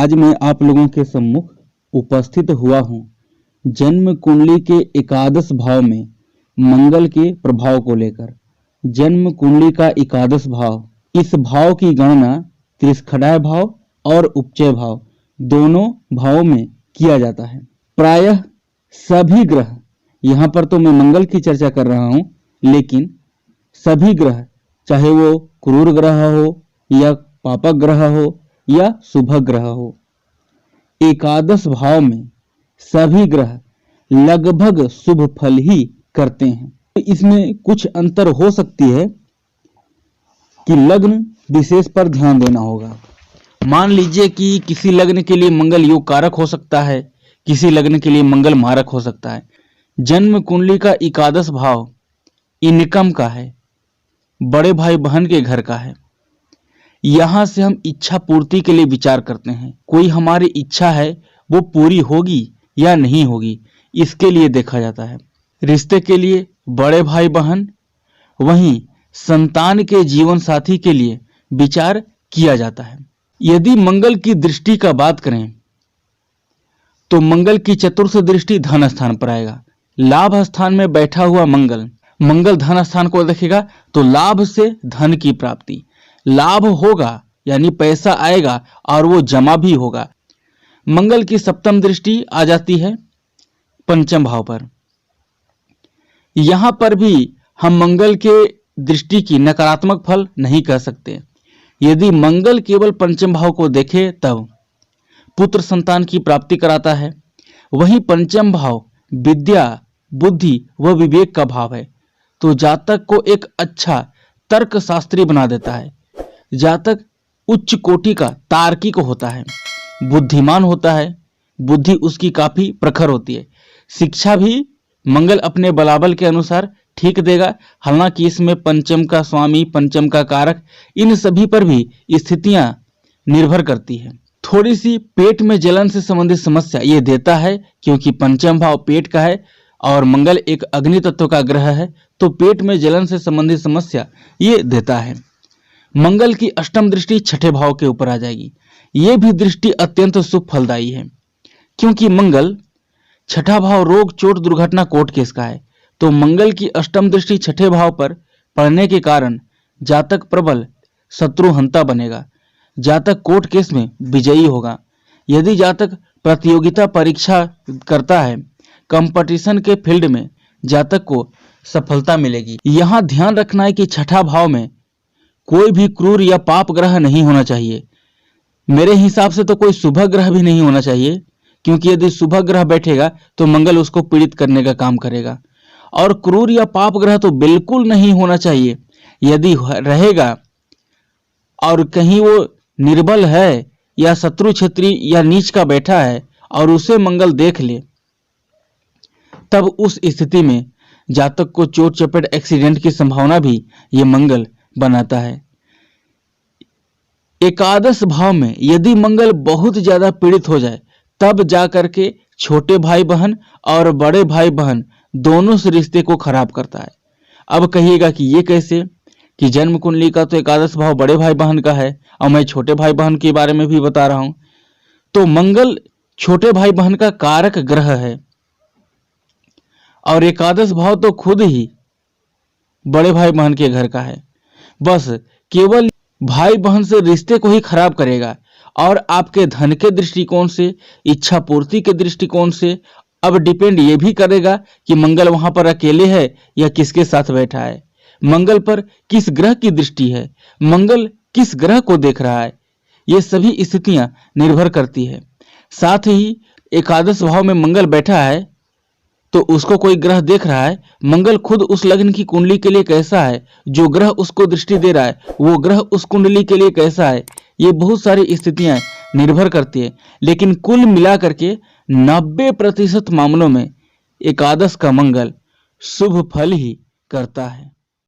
आज मैं आप लोगों के सम्मुख उपस्थित हुआ हूँ जन्म कुंडली के एकादश भाव में मंगल के प्रभाव को लेकर। जन्म कुंडली का एकादश भाव, इस भाव की गणना त्रिस्खडाय भाव और उपचय भाव दोनों भावों में किया जाता है। प्रायः सभी ग्रह, यहाँ पर तो मैं मंगल की चर्चा कर रहा हूँ, लेकिन सभी ग्रह, चाहे वो क्रूर ग्रह हो या पापक ग्रह हो या शुभ ग्रह हो, एकादश भाव में सभी ग्रह लगभग शुभ फल ही करते हैं। इसमें कुछ अंतर हो सकती है कि लग्न विशेष पर ध्यान देना होगा। मान लीजिए कि किसी लग्न के लिए मंगल योग कारक हो सकता है, किसी लग्न के लिए मंगल मारक हो सकता है। जन्म कुंडली का एकादश भाव इनकम का है, बड़े भाई बहन के घर का है। यहां से हम इच्छा पूर्ति के लिए विचार करते हैं। कोई हमारी इच्छा है वो पूरी होगी या नहीं होगी, इसके लिए देखा जाता है। रिश्ते के लिए बड़े भाई बहन, वहीं संतान के जीवन साथी के लिए विचार किया जाता है। यदि मंगल की दृष्टि का बात करें तो मंगल की चतुर्थ दृष्टि धन स्थान पर आएगा। लाभ स्थान में बैठा हुआ मंगल धन स्थान को देखेगा तो लाभ से धन की प्राप्ति, लाभ होगा यानी पैसा आएगा और वो जमा भी होगा। मंगल की सप्तम दृष्टि आ जाती है पंचम भाव पर। यहां पर भी हम मंगल के दृष्टि की नकारात्मक फल नहीं कह सकते। यदि मंगल केवल पंचम भाव को देखे तब पुत्र संतान की प्राप्ति कराता है। वही पंचम भाव विद्या, बुद्धि व विवेक का भाव है, तो जातक को एक अच्छा तर्क शास्त्री बना देता है। जातक उच्च कोटि का तार्किक होता है, बुद्धिमान होता है, बुद्धि उसकी काफी प्रखर होती है। शिक्षा भी मंगल अपने बलाबल के अनुसार ठीक देगा। हालांकि इसमें पंचम का स्वामी, पंचम का कारक, इन सभी पर भी स्थितियां निर्भर करती है। थोड़ी सी पेट में जलन से संबंधित समस्या ये देता है, क्योंकि पंचम भाव पेट का है और मंगल एक अग्नि तत्व का ग्रह है, तो पेट में जलन से संबंधित समस्या ये देता है। मंगल की अष्टम दृष्टि छठे भाव के ऊपर आ जाएगी। ये भी दृष्टि अत्यंत शुभ फलदायी है, क्योंकि मंगल छठा भाव रोग, चोट, दुर्घटना, कोर्ट केस का है। तो मंगल की अष्टम दृष्टि छठे भाव पर पड़ने के कारण जातक प्रबल शत्रुहंता बनेगा। जातक कोर्ट केस में विजयी होगा। यदि जातक प्रतियोगिता परीक्षा करता है, कंपटीशन के फील्ड में जातक को सफलता मिलेगी। यहाँ ध्यान रखना है कि छठा भाव में कोई भी क्रूर या पाप ग्रह नहीं होना चाहिए। मेरे हिसाब से तो कोई शुभ ग्रह भी नहीं होना चाहिए, क्योंकि यदि शुभ ग्रह बैठेगा तो मंगल उसको पीड़ित करने का काम करेगा। और क्रूर या पाप ग्रह तो बिल्कुल नहीं होना चाहिए। यदि रहेगा और कहीं वो निर्बल है या शत्रु क्षेत्री या नीच का बैठा है और उसे मंगल देख ले, तब उस स्थिति में जातक को चोट चपेट एक्सीडेंट की संभावना भी ये मंगल बनाता है। एकादश भाव में यदि मंगल बहुत ज्यादा पीड़ित हो जाए, तब जाकर के छोटे भाई बहन और बड़े भाई बहन दोनों से रिश्ते को खराब करता है। अब कहिएगा कि ये कैसे, कि जन्म कुंडली का तो एकादश भाव बड़े भाई बहन का है और मैं छोटे भाई बहन के बारे में भी बता रहा हूं। तो मंगल छोटे भाई बहन का कारक ग्रह है और एकादश भाव तो खुद ही बड़े भाई बहन के घर का है। बस केवल भाई बहन से रिश्ते को ही खराब करेगा और आपके धन के दृष्टिकोण से, इच्छा पूर्ति के दृष्टिकोण से अब डिपेंड ये भी करेगा कि मंगल वहां पर अकेले है या किसके साथ बैठा है। मंगल पर किस ग्रह की दृष्टि है, मंगल किस ग्रह को देख रहा है, ये सभी स्थितियां निर्भर करती है। साथ ही एकादश भाव में मंगल बैठा है तो उसको कोई ग्रह देख रहा है, मंगल खुद उस लग्न की कुंडली के लिए कैसा है, जो ग्रह उसको दृष्टि दे रहा है वो ग्रह उस कुंडली के लिए कैसा है, ये बहुत सारी स्थितियां निर्भर करती है। लेकिन कुल मिलाकर के 90% मामलों में एकादश का मंगल शुभ फल ही करता है।